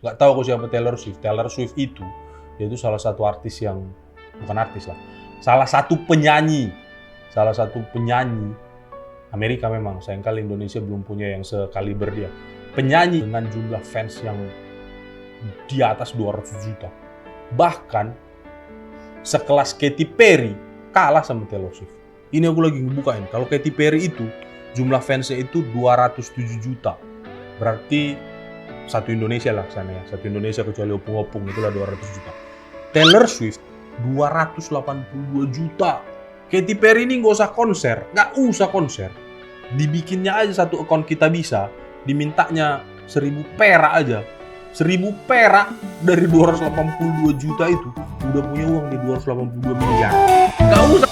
Nggak tahu aku siapa Taylor Swift. Taylor Swift itu, dia itu salah satu artis yang, bukan artis lah, salah satu penyanyi Amerika memang. Sayangkali Indonesia belum punya yang sekaliber dia. Penyanyi dengan jumlah fans yang di atas 200 juta. Bahkan sekelas Katy Perry kalah sama Taylor Swift. Ini aku lagi ngebukain. Kalau Katy Perry itu jumlah fansnya itu 207 juta. Berarti satu Indonesia lah sana ya. Satu Indonesia kecuali opung-opung itulah 200 juta. Taylor Swift 282 juta. Katy Perry ini nggak usah konser. Dibikinnya aja satu akun Kita Bisa, dimintanya 1.000 perak aja. 1.000 perak dari 282 juta itu udah punya uang di 282 miliar. Nggak usah.